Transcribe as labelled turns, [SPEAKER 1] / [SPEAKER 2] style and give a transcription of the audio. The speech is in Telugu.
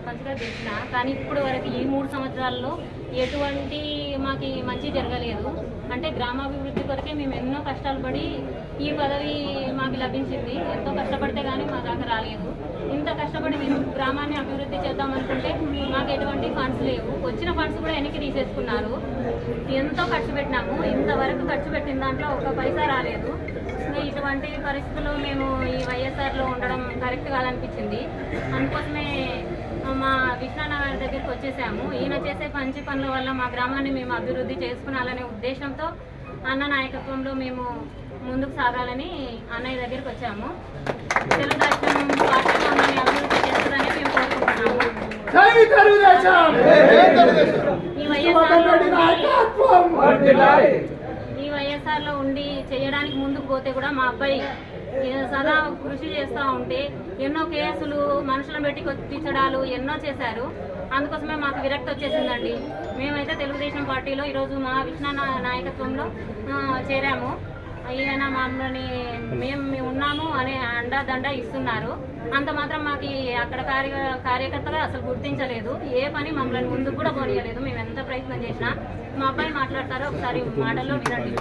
[SPEAKER 1] సర్పంచ్గా గెలిచిన. కానీ ఇప్పుడు వరకు ఈ 3 సంవత్సరాల్లో ఎటువంటి మాకు మంచి జరగలేదు. అంటే గ్రామాభివృద్ధి కొరకే మేము ఎన్నో కష్టాలు పడి ఈ పదవి మాకు లభించింది. ఎంతో కష్టపడితే కానీ మా దాకా రాలేదు. ఇంత కష్టపడి మేము గ్రామాన్ని అభివృద్ధి చేద్దామనుకుంటే మాకు ఎటువంటి ఫండ్స్ లేవు. వచ్చిన ఫండ్స్ కూడా వెనక్కి తీసేసుకున్నారు. ఎంతో ఖర్చు పెట్టినాము. ఇంతవరకు ఖర్చు పెట్టిన దాంట్లో ఒక పైసా రాలేదు. ఇటువంటి పరిస్థితుల్లో మేము ఈ వైఎస్ఆర్లో ఉండడం కరెక్ట్ కాదనిపించింది. అందుకోసమే మా విష్ణాన్న గారి దగ్గరికి వచ్చేసాము. ఈయన చేసే మంచి పనుల వల్ల మా గ్రామాన్ని మేము అభివృద్ధి చేసుకున్నాలనే ఉద్దేశంతో అన్న నాయకత్వంలో మేము ముందుకు సాగాలని అన్నయ్య దగ్గరికి వచ్చాము. తెలుగుదేశం పార్టీ మమ్మల్ని అభివృద్ధి చేస్తుందని మేము కోరుకుంటున్నాము. ఈ వైఎస్ఆర్లో ఉండి చేయడానికి ముందుకు పోతే కూడా మా అబ్బాయి సదా కృషి చేస్తూ ఉంటే ఎన్నో కేసులు మనుషులను పెట్టి కొట్టించడాలు ఎన్నో చేశారు. అందుకోసమే మాకు విరక్తి వచ్చేసిందండి. మేమైతే తెలుగుదేశం పార్టీలో ఈరోజు మా విష్ణాన్న నాయకత్వంలో చేరాము. ఈయన మమ్మల్ని మేము ఉన్నాము అనే అండదండ ఇస్తున్నారు. అంత మాత్రం మాకు అక్కడ కార్యకర్తగా అసలు గుర్తించలేదు. ఏ పని మమ్మల్ని ముందుకు కూడా పోనీయలేదు. మేము ఎంత ప్రయత్నం చేసినా. మా అబ్బాయి మాట్లాడతారో ఒకసారి మాటల్లో వినండి.